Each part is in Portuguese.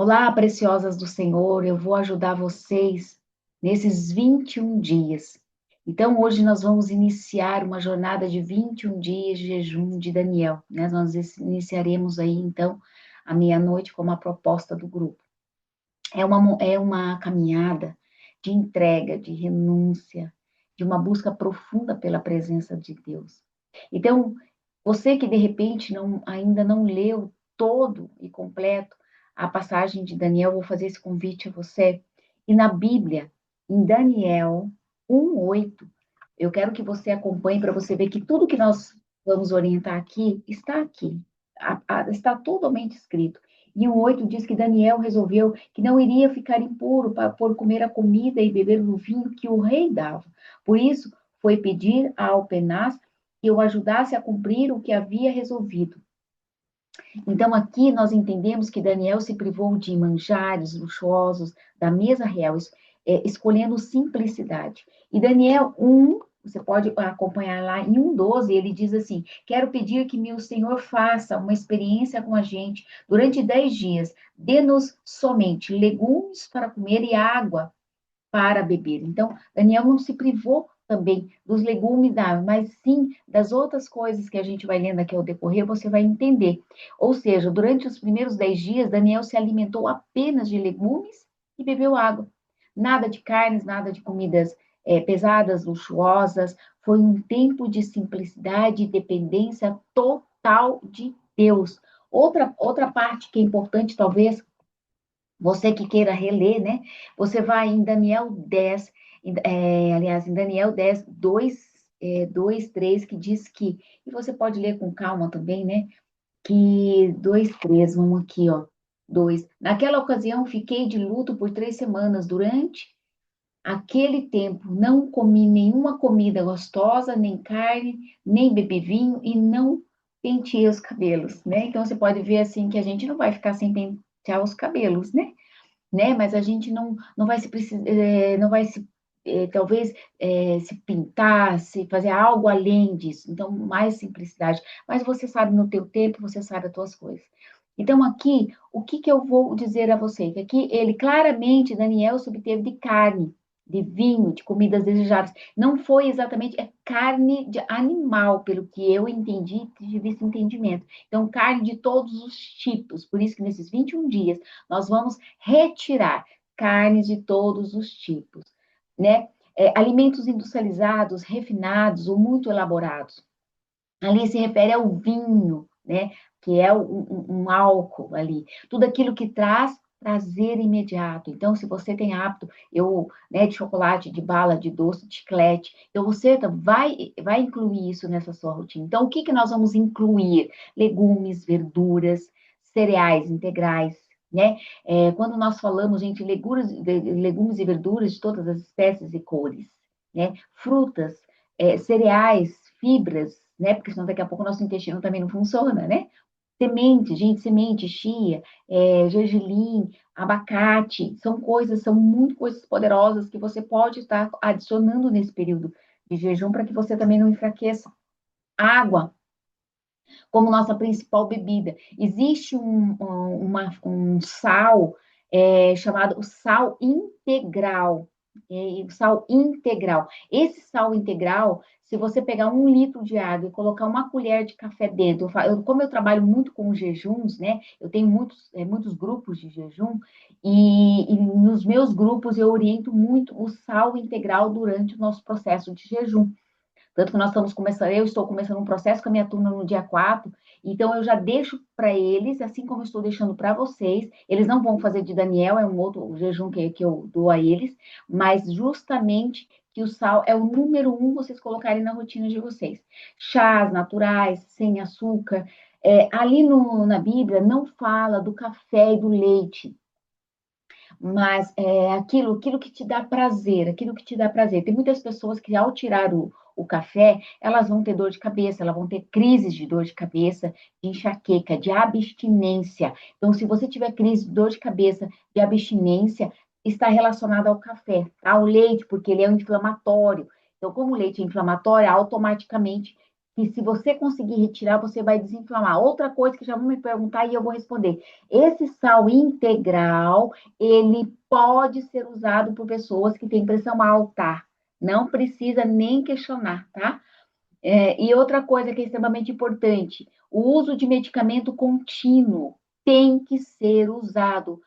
Olá, preciosas do Senhor, eu vou ajudar vocês nesses 21 dias. Então, hoje nós vamos iniciar uma jornada de 21 dias de jejum de Daniel, né? Nós iniciaremos aí, então, à meia-noite, como a proposta do grupo. É uma caminhada de entrega, de renúncia, de uma busca profunda pela presença de Deus. Então, você que de repente ainda não leu todo e completo a passagem de Daniel, vou fazer esse convite a você. E na Bíblia, em Daniel 1:8, eu quero que você acompanhe para você ver que tudo que nós vamos orientar aqui, está totalmente escrito. E o 8 diz que Daniel resolveu que não iria ficar impuro por comer a comida e beber o vinho que o rei dava. Por isso, foi pedir a Alpenaz que o ajudasse a cumprir o que havia resolvido. Então, aqui nós entendemos que Daniel se privou de manjares luxuosos da mesa real, escolhendo simplicidade. E Daniel 1, você pode acompanhar lá em 1:12, ele diz assim: Quero pedir que meu Senhor faça uma experiência com a gente durante 10 dias. Dê-nos somente legumes para comer e água para beber. Então, Daniel não se privou também dos legumes, mas sim das outras coisas que a gente vai lendo aqui ao decorrer, você vai entender. Ou seja, durante os primeiros 10 dias, Daniel se alimentou apenas de legumes e bebeu água. Nada de carnes, nada de comidas pesadas, luxuosas. Foi um tempo de simplicidade e dependência total de Deus. Outra parte que é importante, talvez, você que queira reler, né? Você vai em Daniel 10, aliás, em Daniel 10, 2, 3, que diz que, e você pode ler com calma também, né? Que 2, 3, vamos aqui, ó. 2. Naquela ocasião, fiquei de luto por 3 semanas. Durante aquele tempo, não comi nenhuma comida gostosa, nem carne, nem bebi vinho e não penteei os cabelos, né? Então, você pode ver assim que a gente não vai ficar sem pentear os cabelos, né? Mas a gente não vai se precisar, não vai se talvez se pintar, se fazer algo além disso. Então, mais simplicidade. Mas você sabe no teu tempo, você sabe as tuas coisas. Então, aqui, o que que eu vou dizer a você? Que aqui ele claramente, Daniel, se obteve de carne, de vinho, de comidas desejáveis. Não foi exatamente, é carne de animal, pelo que eu entendi, tive esse entendimento. Então, carne de todos os tipos. Por isso que nesses 21 dias, nós vamos retirar carnes de todos os tipos, né? Alimentos industrializados, refinados ou muito elaborados. Ali se refere ao vinho, né? Que é um álcool ali. Tudo aquilo que traz prazer imediato. Então, se você tem hábito, né, de chocolate, de bala, de doce, de chiclete, então você vai incluir isso nessa sua rotina. Então, o que que nós vamos incluir? Legumes, verduras, cereais integrais, né? Quando nós falamos, gente, legumes e verduras de todas as espécies e cores, né? Frutas, cereais, fibras, né? Porque senão daqui a pouco o nosso intestino também não funciona, né? Semente, gente, semente, chia, gergelim, abacate, são muito coisas poderosas que você pode estar adicionando nesse período de jejum para que você também não enfraqueça. Água, como nossa principal bebida. Existe um sal chamado sal integral. Sal integral. Esse sal integral, se você pegar 1 litro de água e colocar uma colher de café dentro, como eu trabalho muito com jejuns, né? Eu tenho muitos grupos de jejum, e nos meus grupos eu oriento muito o sal integral durante o nosso processo de jejum. Tanto que eu estou começando um processo com a minha turma no dia 4, então eu já deixo para eles, assim como eu estou deixando para vocês, eles não vão fazer de Daniel, é um outro jejum que eu dou a eles, mas justamente que o sal é o número 1 vocês colocarem na rotina de vocês. Chás naturais, sem açúcar. Ali na Bíblia não fala do café e do leite, mas aquilo que te dá prazer, aquilo que te dá prazer. Tem muitas pessoas que, ao tirar o café, elas vão ter dor de cabeça, elas vão ter crises de dor de cabeça, de enxaqueca, de abstinência. Então, se você tiver crise de dor de cabeça, de abstinência, está relacionado ao café, ao leite, porque ele é um inflamatório. Então, como o leite é inflamatório, automaticamente que se você conseguir retirar, você vai desinflamar. Outra coisa que já vão me perguntar e eu vou responder. Esse sal integral, ele pode ser usado por pessoas que têm pressão alta. Não precisa nem questionar, tá? E outra coisa que é extremamente importante, o uso de medicamento contínuo tem que ser usado.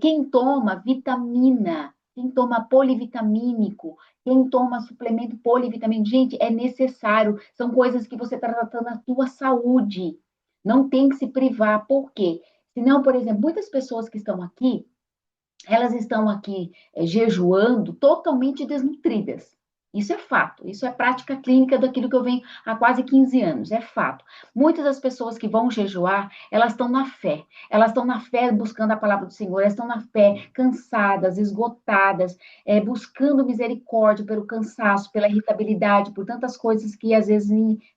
Quem toma vitamina, quem toma polivitamínico, quem toma suplemento polivitamínico, gente, é necessário. São coisas que você está tratando a tua saúde. Não tem que se privar. Por quê? Senão, por exemplo, muitas pessoas que estão aqui, elas estão aqui jejuando totalmente desnutridas. Isso é fato, isso é prática clínica daquilo que eu venho há quase 15 anos, é fato. Muitas das pessoas que vão jejuar, elas estão na fé buscando a palavra do Senhor, elas estão na fé cansadas, esgotadas, buscando misericórdia pelo cansaço, pela irritabilidade, por tantas coisas que às vezes,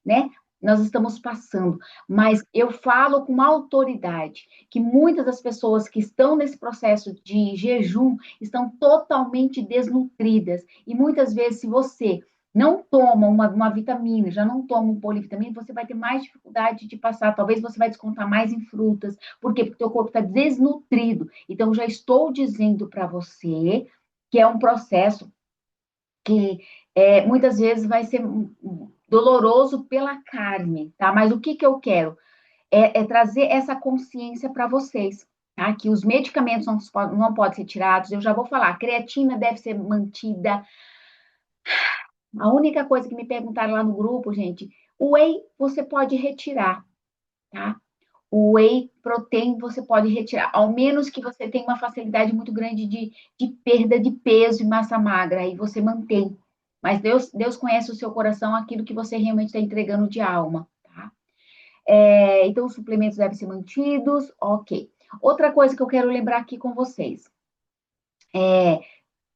né, nós estamos passando. Mas eu falo com autoridade que muitas das pessoas que estão nesse processo de jejum estão totalmente desnutridas. E muitas vezes, se você não toma uma vitamina, já não toma um polivitamina, você vai ter mais dificuldade de passar. Talvez você vai descontar mais em frutas. Por quê? Porque o teu corpo está desnutrido. Então, já estou dizendo para você que é um processo que muitas vezes vai ser doloroso pela carne, tá? Mas o que que eu quero? Trazer essa consciência para vocês, tá? Que os medicamentos não podem ser tirados. Eu já vou falar, a creatina deve ser mantida. A única coisa que me perguntaram lá no grupo, gente, o whey você pode retirar, tá? O whey protein você pode retirar, ao menos que você tenha uma facilidade muito grande de perda de peso e massa magra, aí você mantém. Mas Deus conhece o seu coração, aquilo que você realmente está entregando de alma, tá? Então, os suplementos devem ser mantidos, ok. Outra coisa que eu quero lembrar aqui com vocês.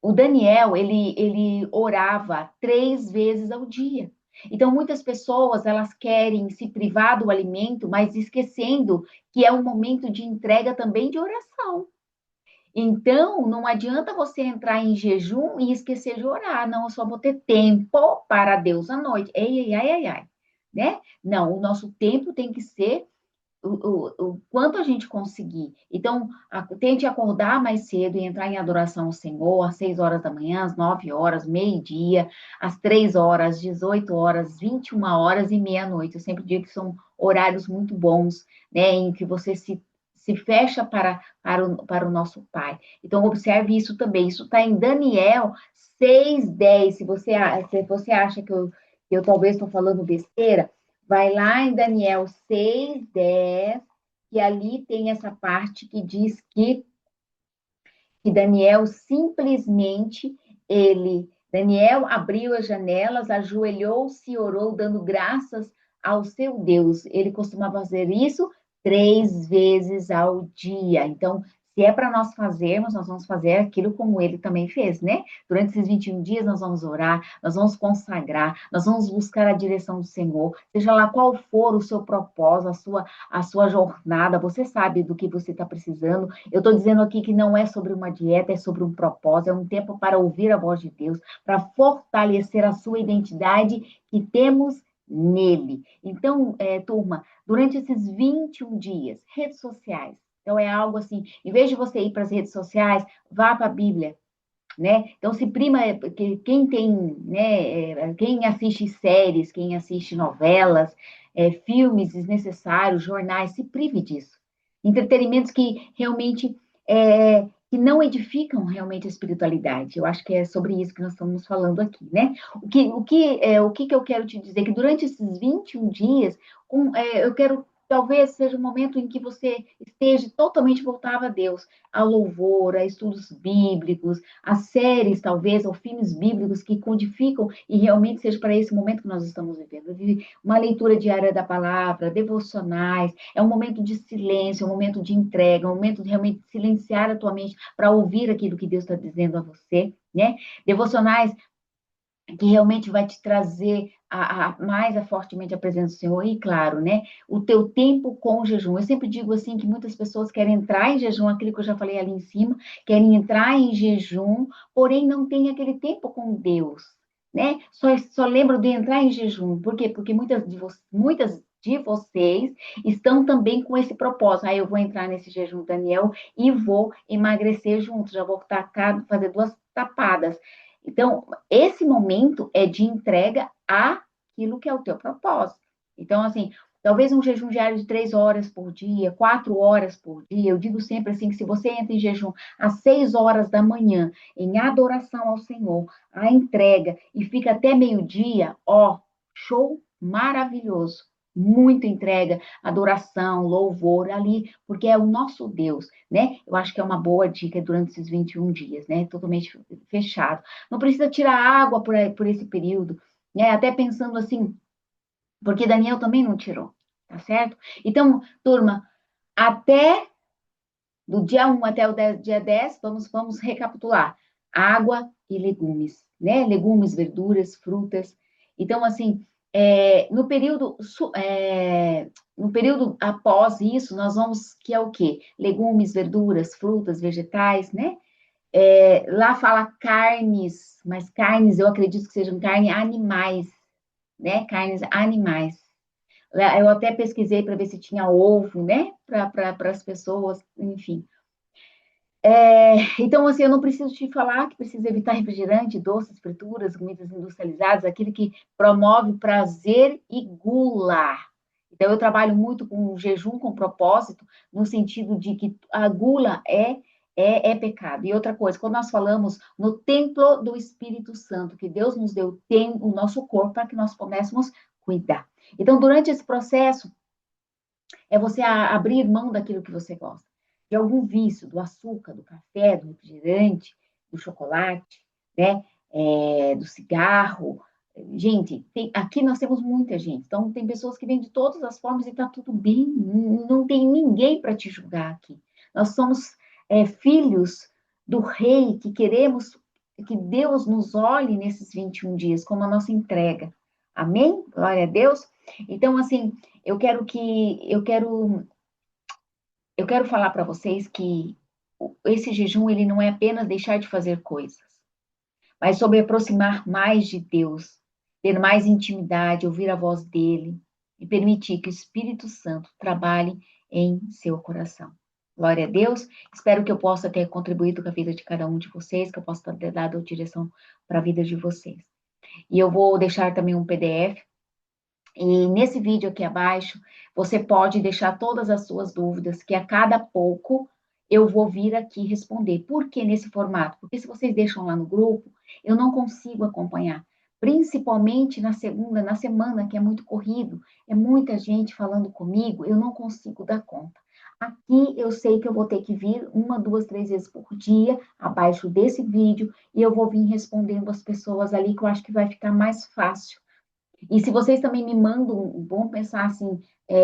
O Daniel, ele orava 3 vezes ao dia. Então, muitas pessoas, elas querem se privar do alimento, mas esquecendo que é um momento de entrega também de oração. Então, não adianta você entrar em jejum e esquecer de orar. Não, eu só vou ter tempo para Deus à noite. Ei, ai, ai, ai, ai. Né? Não, o nosso tempo tem que ser o quanto a gente conseguir. Então, tente acordar mais cedo e entrar em adoração ao Senhor às 6 horas da manhã, às 9 horas, meio-dia, às 3 horas, 18 horas, 21 horas e meia-noite. Eu sempre digo que são horários muito bons, né, em que você se fecha para o nosso Pai. Então, observe isso também. Isso está em Daniel 6:10. Se você acha que eu talvez estou falando besteira, vai lá em Daniel 6:10, que ali tem essa parte que diz que Daniel simplesmente, Daniel abriu as janelas, ajoelhou-se e orou, dando graças ao seu Deus. Ele costumava fazer isso 3 vezes ao dia. Então, se é para nós fazermos, nós vamos fazer aquilo como ele também fez, né? Durante esses 21 dias, nós vamos orar, nós vamos consagrar, nós vamos buscar a direção do Senhor, seja lá qual for o seu propósito, a sua jornada, você sabe do que você está precisando. Eu estou dizendo aqui que não é sobre uma dieta, é sobre um propósito, é um tempo para ouvir a voz de Deus, para fortalecer a sua identidade que temos nele. Então, turma, durante esses 21 dias, redes sociais. Então, é algo assim, em vez de você ir para as redes sociais, vá para a Bíblia, né? Então, se prima, quem tem, né, quem assiste séries, quem assiste novelas, filmes desnecessários, jornais, se prive disso. Entretenimentos que realmente que não edificam realmente a espiritualidade. Eu acho que é sobre isso que nós estamos falando aqui, né? O que eu quero te dizer? Que durante esses 21 dias, eu quero talvez seja o momento em que você esteja totalmente voltado a Deus, a louvor, a estudos bíblicos, a séries, talvez, ou filmes bíblicos que codificam e realmente seja para esse momento que nós estamos vivendo. Uma leitura diária da palavra, devocionais, é um momento de silêncio, é um momento de entrega, é um momento de realmente silenciar a tua mente para ouvir aquilo que Deus está dizendo a você, né? Devocionais que realmente vai te trazer mais fortemente a presença do Senhor, e claro, né, o teu tempo com jejum. Eu sempre digo assim que muitas pessoas querem entrar em jejum, aquilo que eu já falei ali em cima, querem entrar em jejum, porém não tem aquele tempo com Deus. né? Só lembram de entrar em jejum. Por quê? Porque muitas de vocês estão também com esse propósito. Aí eu vou entrar nesse jejum, Daniel, e vou emagrecer junto. Já vou tacar, fazer 2 tapadas. Então, esse momento é de entrega àquilo que é o teu propósito. Então, assim, talvez um jejum diário de 3 horas por dia, 4 horas por dia. Eu digo sempre assim que se você entra em jejum às 6 horas da manhã, em adoração ao Senhor, a entrega e fica até meio-dia, ó, show maravilhoso. Muita entrega, adoração, louvor ali, porque é o nosso Deus, né? Eu acho que é uma boa dica durante esses 21 dias, né? Totalmente fechado. Não precisa tirar água por esse período, né? Até pensando assim, porque Daniel também não tirou, tá certo? Então, turma, até do dia 1 até o dia 10, vamos recapitular. Água e legumes, né? Legumes, verduras, frutas. Então, assim, no período após isso, nós vamos, que é o quê? Legumes, verduras, frutas, vegetais, né? Lá fala carnes, mas carnes, eu acredito que sejam carnes animais, né? Carnes animais. Eu até pesquisei para ver se tinha ovo, né? Para as pessoas, enfim. Então, assim, eu não preciso te falar que precisa evitar refrigerante, doces, frituras, comidas industrializadas, aquilo que promove prazer e gula. Então, eu trabalho muito com jejum com propósito, no sentido de que a gula é pecado. E outra coisa, quando nós falamos no templo do Espírito Santo, que Deus nos deu, tem o nosso corpo para que nós pudéssemos cuidar. Então, durante esse processo, é você abrir mão daquilo que você gosta, de algum vício, do açúcar, do café, do refrigerante, do chocolate, né? Do cigarro. Gente, aqui nós temos muita gente, então tem pessoas que vêm de todas as formas e está tudo bem, não tem ninguém para te julgar aqui. Nós somos filhos do Rei que queremos que Deus nos olhe nesses 21 dias como a nossa entrega. Amém? Glória a Deus. Então, assim, eu quero que eu quero falar para vocês que esse jejum ele não é apenas deixar de fazer coisas, mas sobre aproximar mais de Deus, ter mais intimidade, ouvir a voz dele e permitir que o Espírito Santo trabalhe em seu coração. Glória a Deus. Espero que eu possa ter contribuído com a vida de cada um de vocês, que eu possa ter dado direção para a vida de vocês. E eu vou deixar também um PDF. E nesse vídeo aqui abaixo, você pode deixar todas as suas dúvidas, que a cada pouco eu vou vir aqui responder. Por que nesse formato? Porque se vocês deixam lá no grupo, eu não consigo acompanhar. Principalmente na segunda, na semana, que é muito corrido, é muita gente falando comigo, eu não consigo dar conta. Aqui eu sei que eu vou ter que vir 1, 2, 3 vezes por dia, abaixo desse vídeo, e eu vou vir respondendo as pessoas ali, que eu acho que vai ficar mais fácil. E se vocês também me mandam, vão pensar assim,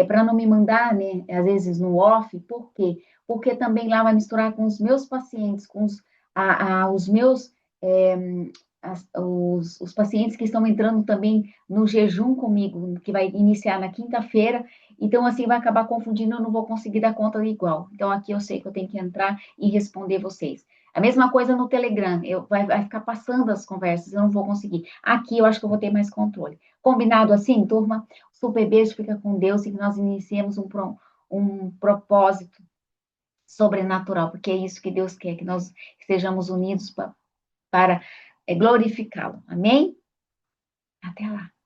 para não me mandar, né, às vezes no off, por quê? Porque também lá vai misturar com os meus pacientes, com os meus, é, os pacientes que estão entrando também no jejum comigo, que vai iniciar na quinta-feira, então assim vai acabar confundindo, eu não vou conseguir dar conta igual. Então aqui eu sei que eu tenho que entrar e responder vocês. A mesma coisa no Telegram, vai ficar passando as conversas, eu não vou conseguir. Aqui eu acho que eu vou ter mais controle. Combinado assim, turma? Super beijo, fica com Deus e que nós iniciemos um propósito sobrenatural, porque é isso que Deus quer, que nós estejamos unidos para glorificá-lo. Amém? Até lá.